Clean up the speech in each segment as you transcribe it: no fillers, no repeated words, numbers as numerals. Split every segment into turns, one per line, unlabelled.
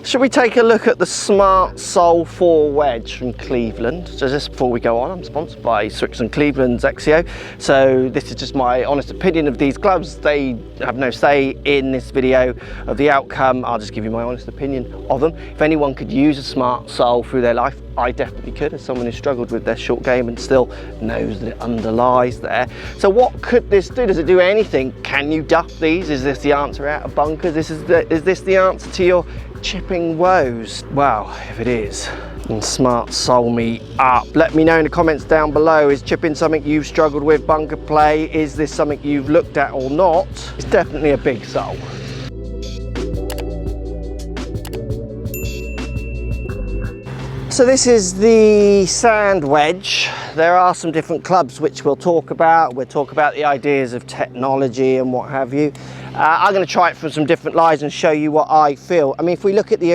Should we take a look at the Smart Soul 4 wedge from Cleveland? So just before we go on, I'm sponsored by Swicks and Cleveland's XCO. So this is just my honest opinion of these clubs. They have no say in this video of the outcome. I'll just give you my honest opinion of them. If anyone could use a Smart Soul through their life, I definitely could, as someone who struggled with their short game and still knows that it underlies there. So what could this do? Does it do anything? Can you duff these? Is this the answer out of bunkers? Is this the answer to your chipping woes? Well, if it is, then Smart Soul me up. Let me know in the comments down below. Is chipping something you've struggled with, bunker play? Is this something you've looked at or not? It's definitely a big soul. So this is the Sand Wedge. There are some different clubs which we'll talk about. We'll talk about the ideas of technology and what have you. I'm going to try it from some different lies and show you what I feel. I mean, if we look at the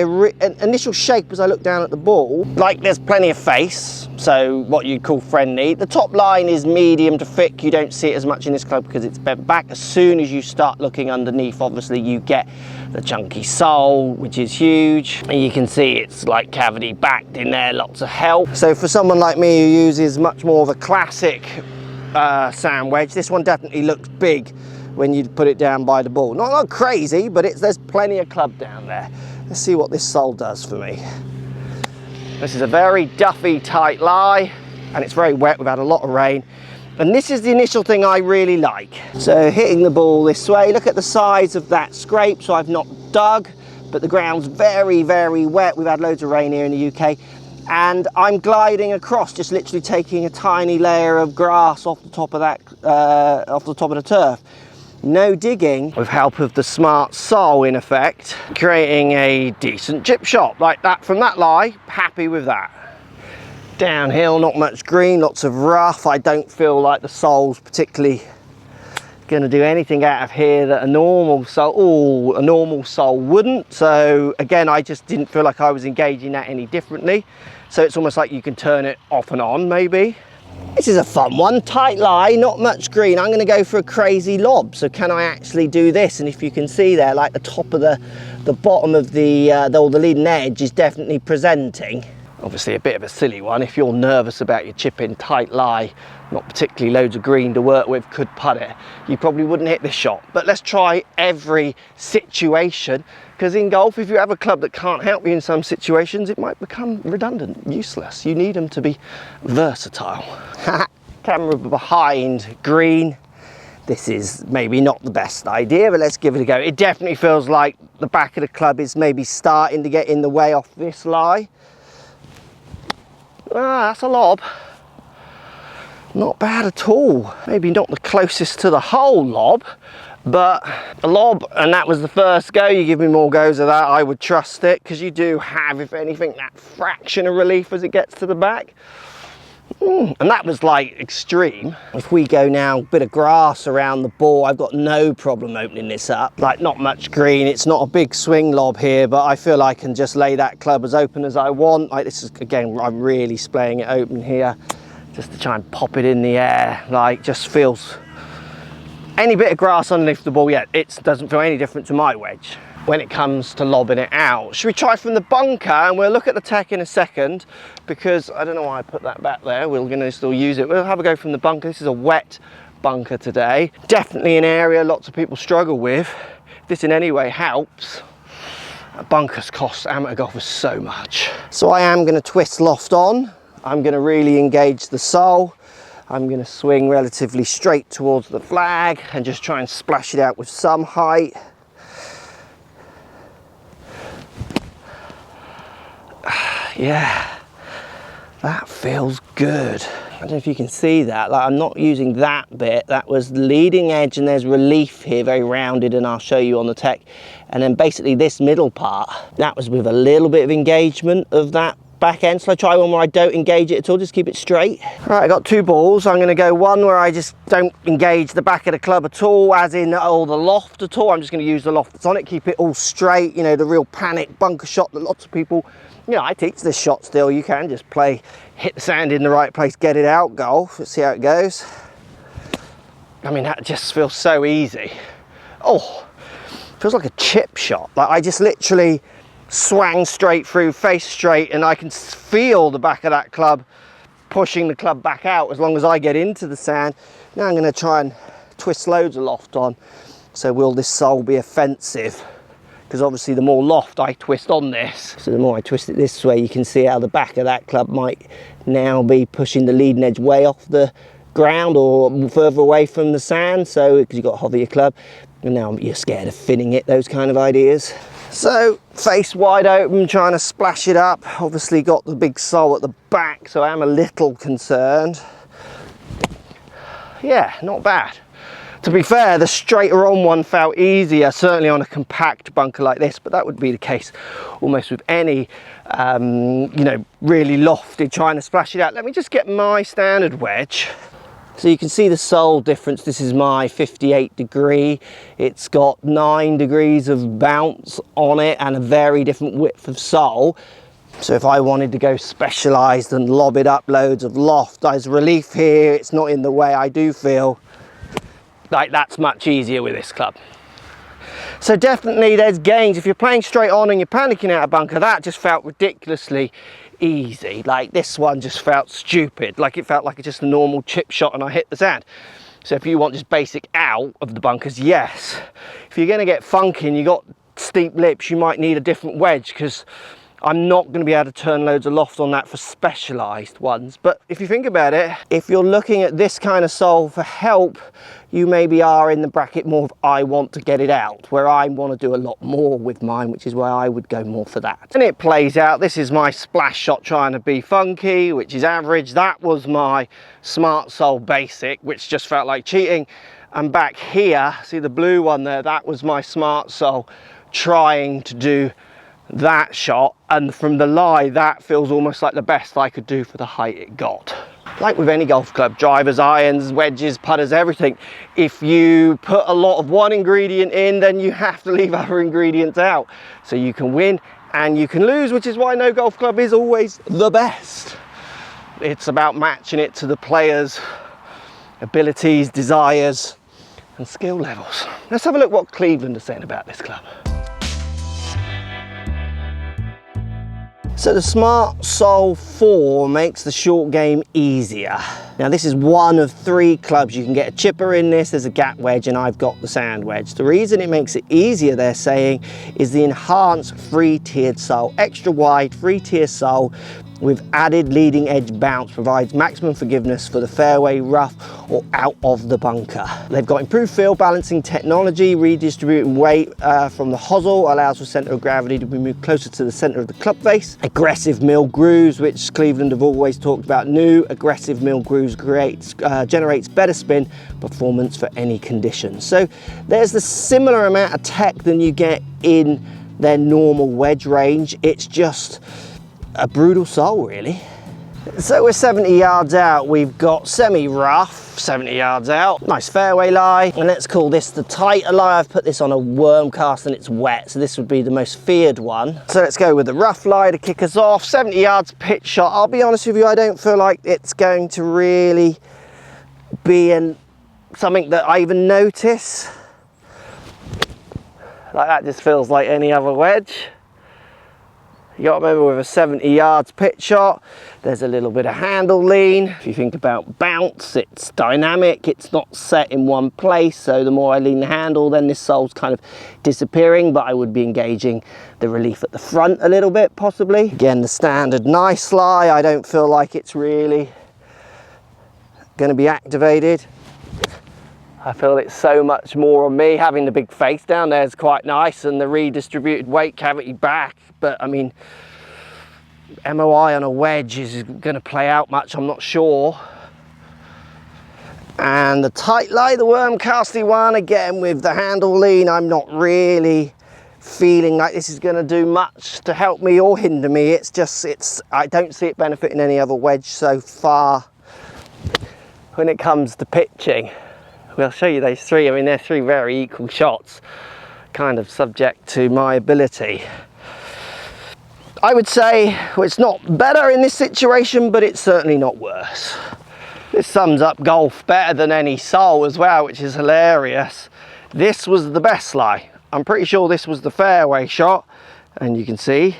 initial shape as I look down at the ball, like there's plenty of face, so what you'd call friendly. The top line is medium to thick. You don't see it as much in this club because it's bent back. As soon as you start looking underneath, obviously you get the chunky sole, which is huge. And you can see it's like cavity backed in there, lots of help. So for someone like me who uses much more of a classic Sand Wedge, this one definitely looks big when you put it down by the ball. Not crazy, but there's plenty of club down there. Let's see what this sole does for me. This is a very duffy tight lie, and it's very wet. We've had a lot of rain. And this is the initial thing I really like. So hitting the ball this way, look at the size of that scrape. So I've not dug, but the ground's very, very wet. We've had loads of rain here in the UK. And I'm gliding across, just literally taking a tiny layer of grass off the top of that, off the top of the turf. No digging, with help of the Smart Soul in effect, creating a decent chip shot like that from that lie. Happy with that. Downhill, not much green, lots of rough. I don't feel like the sole's particularly going to do anything out of here that a normal soul wouldn't. So again, I just didn't feel like I was engaging that any differently. So it's almost like you can turn it off and on maybe. This is a fun one, tight lie, not much green. I'm going to go for a crazy lob. So can I actually do this? And if you can see there, like the top of the bottom of the leading edge is definitely presenting. Obviously a bit of a silly one. If you're nervous about your chipping, tight lie, not particularly loads of green to work with, could putt it, you probably wouldn't hit this shot. But let's try every situation, because in golf, if you have a club that can't help you in some situations, it might become redundant, useless. You need them to be versatile. Camera behind green. This is maybe not the best idea, but let's give it a go. It definitely feels like the back of the club is maybe starting to get in the way off this lie. Ah, that's a lob. Not bad at all. Maybe not the closest to the hole lob, but a lob, and that was the first go. You give me more goes of that, I would trust it, because you do have, if anything, that fraction of relief as it gets to the back. And that was like extreme. If we go now, a bit of grass around the ball, I've got no problem opening this up. Like not much green, it's not a big swing lob here, but I feel I can just lay that club as open as I want. Like this is, again, I'm really splaying it open here, just to try and pop it in the air. Like just feels, any bit of grass underneath the ball, yeah, it doesn't feel any different to my wedge when it comes to lobbing it out. Should we try from the bunker? And we'll look at the tech in a second, because I don't know why I put that back there. We're gonna still use it. We'll have a go from the bunker. This is a wet bunker today. Definitely an area lots of people struggle with. If this in any way helps, bunkers cost amateur golfers so much. So I am gonna twist loft on. I'm gonna really engage the sole. I'm gonna swing relatively straight towards the flag and just try and splash it out with some height. Yeah, that feels good. I don't know if you can see that, like I'm not using that bit. That was the leading edge, and there's relief here, very rounded, and I'll show you on the tech. And then basically this middle part, that was with a little bit of engagement of that back end. So I try one where I don't engage it at all, just keep it straight. All right, I got two balls. I'm gonna go one where I just don't engage the back of the club at all, as in all the loft at all. I'm just gonna use the loft that's on it, keep it all straight, you know, the real panic bunker shot that lots of people, you know, I teach this shot still. You can just play, hit the sand in the right place, get it out, golf. Let's see how it goes. I mean, that just feels so easy. Oh, feels like a chip shot. Like I just literally swang straight through, face straight, and I can feel the back of that club pushing the club back out as long as I get into the sand. Now I'm going to try and twist loads of loft on. So will this sole be offensive? Because obviously the more loft I twist on this, so the more I twist it this way, you can see how the back of that club might now be pushing the leading edge way off the ground or further away from the sand. So because you've got to hover your club, and now you're scared of finning it, those kind of ideas. So face wide open, trying to splash it up. Obviously got the big sole at the back, so I am a little concerned. Yeah, not bad. To be fair, the straighter on one felt easier, certainly on a compact bunker like this, but that would be the case almost with any, you know, really lofted, trying to splash it out. Let me just get my standard wedge. So you can see the sole difference. This is my 58 degree. It's got 9 degrees of bounce on it and a very different width of sole. So if I wanted to go specialised and lob it up loads of loft, there's relief here. It's not in the way. I do feel like that's much easier with this club. So definitely there's gains. If you're playing straight on and you're panicking out a bunker, that just felt ridiculously easy. Like this one just felt stupid. Like it felt like just a normal chip shot and I hit the sand. So if you want just basic out of the bunkers, yes. If you're gonna get funky and you got steep lips, you might need a different wedge, because I'm not going to be able to turn loads of loft on that for specialised ones. But if you think about it, if you're looking at this kind of sole for help, you maybe are in the bracket more of I want to get it out, where I want to do a lot more with mine, which is why I would go more for that. And it plays out. This is my splash shot trying to be funky, which is average. That was my Smart Sole basic, which just felt like cheating. And back here, see the blue one there, that was my Smart Sole trying to do that shot, and from the lie that feels almost like the best I could do for the height it got. Like with any golf club, drivers, irons, wedges, putters, everything, if you put a lot of one ingredient in, then you have to leave other ingredients out. So you can win and you can lose, which is why no golf club is always the best. It's about matching it to the player's abilities, desires and skill levels. Let's have a look what Cleveland are saying about this club. So the Smart Sole 4 makes the short game easier. Now this is one of 3 clubs. You can get a chipper in this, there's a gap wedge, and I've got the Sand Wedge. The reason it makes it easier, they're saying, is the enhanced 3-tiered sole. Extra wide 3-tier sole with added leading edge bounce provides maximum forgiveness for the fairway, rough or out of the bunker. They've got improved field balancing technology, redistributing weight from the hosel, allows for centre of gravity to be moved closer to the centre of the club face. Aggressive mill grooves, which Cleveland have always talked about. New aggressive mill grooves generates better spin performance for any conditions. So there's the similar amount of tech than you get in their normal wedge range. It's just a brutal sole, really. So we're 70 yards out. We've got semi-rough, 70 yards out. Nice fairway lie. And let's call this the tighter lie. I've put this on a worm cast and it's wet, so this would be the most feared one. So let's go with the rough lie to kick us off. 70 yards pitch shot. I'll be honest with you, I don't feel like it's going to really be something that I even notice. Like that just feels like any other wedge. You got to remember, with a 70 yards pitch shot, there's a little bit of handle lean. If you think about bounce, it's dynamic, it's not set in one place, so the more I lean the handle, then this sole's kind of disappearing, but I would be engaging the relief at the front a little bit, possibly. Again, the standard nice lie, I don't feel like it's really going to be activated. I feel it's so much more on me. Having the big face down there is quite nice, and the redistributed weight cavity back. But I mean, MOI on a wedge is going to play out much, I'm not sure. And the tight lie, the worm casty one, again with the handle lean, I'm not really feeling like this is going to do much to help me or hinder me. I don't see it benefiting any other wedge so far. When it comes to pitching, we'll show you those 3. I mean, they're 3 very equal shots, kind of subject to my ability. I would say, well, it's not better in this situation, but it's certainly not worse. This sums up golf better than any sole as well, which is hilarious. This was the best lie. I'm pretty sure this was the fairway shot. and you can see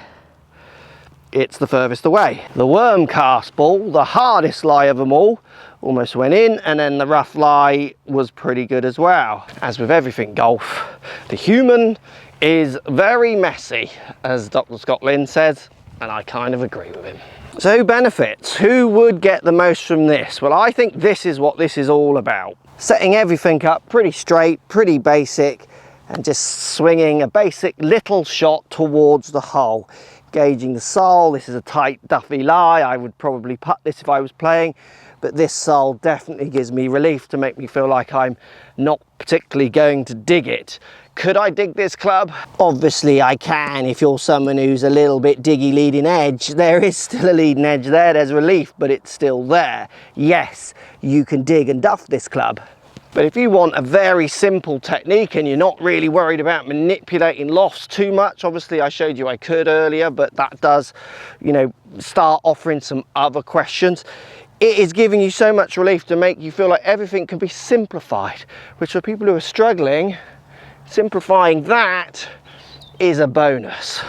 it's the furthest away. The worm cast ball, the hardest lie of them all, almost went in, and then the rough lie was pretty good as well. As with everything golf, the human is very messy, as Dr. Scott Lynn says, and I kind of agree with him. So who benefits? Who would get the most from this? Well, I think this is what this is all about. Setting everything up pretty straight, pretty basic, and just swinging a basic little shot towards the hole. Gauging the sole. This is a tight duffy lie. I would probably putt this if I was playing, but this sole definitely gives me relief to make me feel like I'm not particularly going to dig it. Could I dig this club? Obviously I can. If you're someone who's a little bit diggy leading edge, there is still a leading edge there. There's relief, but it's still there. Yes, you can dig and duff this club. But if you want a very simple technique and you're not really worried about manipulating lofts too much, obviously I showed you I could earlier, but that does, you know, start offering some other questions. It is giving you so much relief to make you feel like everything can be simplified, which for people who are struggling, simplifying that is a bonus.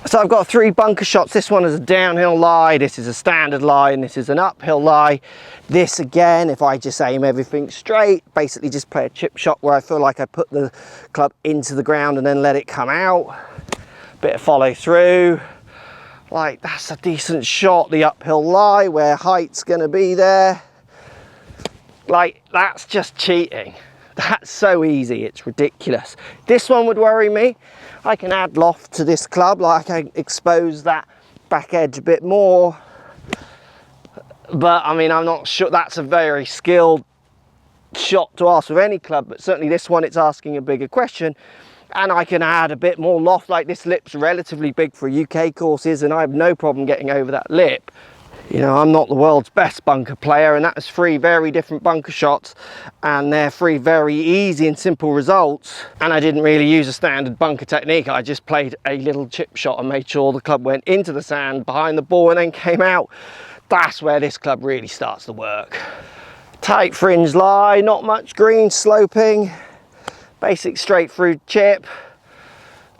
So I've got 3 bunker shots. This one is a downhill lie, this is a standard lie, and this is an uphill lie. This again, if I just aim everything straight, basically just play a chip shot where I feel like I put the club into the ground and then let it come out. Bit of follow through. Like, that's a decent shot. The uphill lie where height's gonna be there. Like, that's just cheating. That's so easy, it's ridiculous. This one would worry me. I can add loft to this club, like I can expose that back edge a bit more. But I mean, I'm not sure, that's a very skilled shot to ask with any club, but certainly this one, it's asking a bigger question. And I can add a bit more loft. Like, this lip's relatively big for UK courses, and I have no problem getting over that lip. You know, I'm not the world's best bunker player, and that's 3 very different bunker shots, and they're 3 very easy and simple results. And I didn't really use a standard bunker technique. I just played a little chip shot and made sure the club went into the sand behind the ball and then came out. That's where this club really starts to work. Tight fringe lie, not much green, sloping, basic straight through chip.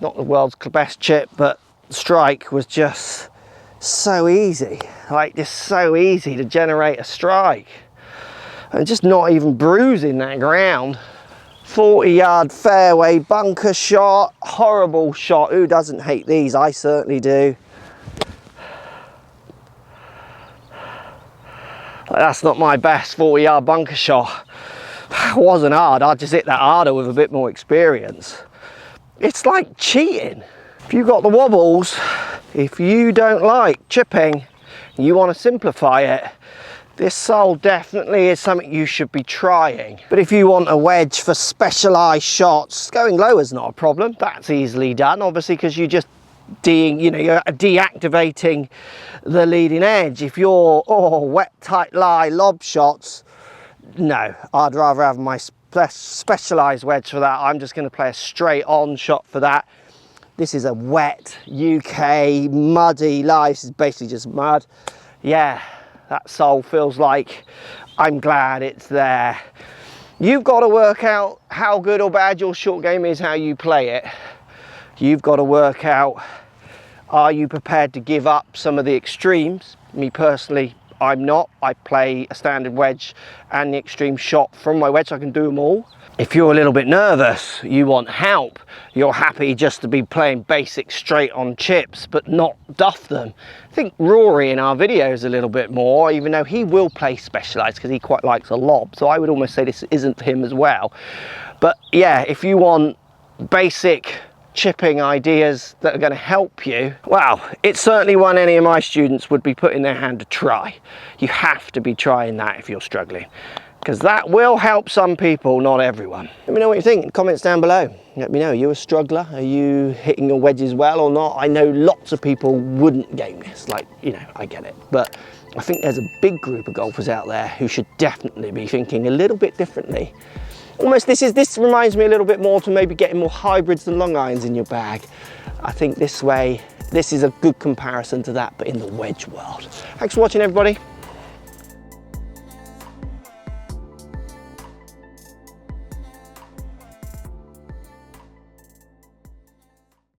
Not the world's best chip, but strike was just so easy. Like, just so easy to generate a strike and just not even bruising that ground. 40-yard fairway bunker shot, horrible shot. Who doesn't hate these? I certainly do. Like, that's not my best 40-yard bunker shot. It wasn't hard. I'd just hit that harder with a bit more experience. It's like cheating. If you've got the wobbles, if you don't like chipping, you want to simplify it, this sole definitely is something you should be trying. But if you want a wedge for specialized shots, going low is not a problem. That's easily done, obviously, because you're just you're deactivating the leading edge. If you're wet, tight lie, lob shots, no, I'd rather have my specialized wedge for that. I'm just going to play a straight on shot for that. This is a wet UK muddy lie. This is basically just mud. Yeah, that sole feels like I'm glad it's there. You've got to work out how good or bad your short game is, how you play it. You've got to work out, are you prepared to give up some of the extremes? Me personally, I'm not. I play a standard wedge and the extreme shot from my wedge, so I can do them all. If you're a little bit nervous, you want help, you're happy just to be playing basic straight on chips but not duff them. I think Rory in our videos a little bit more, even though he will play specialized because he quite likes a lob, so I would almost say this isn't for him as well. But yeah, if you want basic chipping ideas that are going to help you, wow, it's certainly one any of my students would be putting their hand to try. You have to be trying that if you're struggling, because that will help some people, not everyone. Let me know what you think in the comments down below. Let me know, are you a struggler? Are you hitting your wedges well or not? I know lots of people wouldn't game this, like, you know, I get it, but I think there's a big group of golfers out there who should definitely be thinking a little bit differently. Almost, this reminds me a little bit more to maybe getting more hybrids than long irons in your bag. I think this way, this is a good comparison to that, but in the wedge world. Thanks for watching, everybody.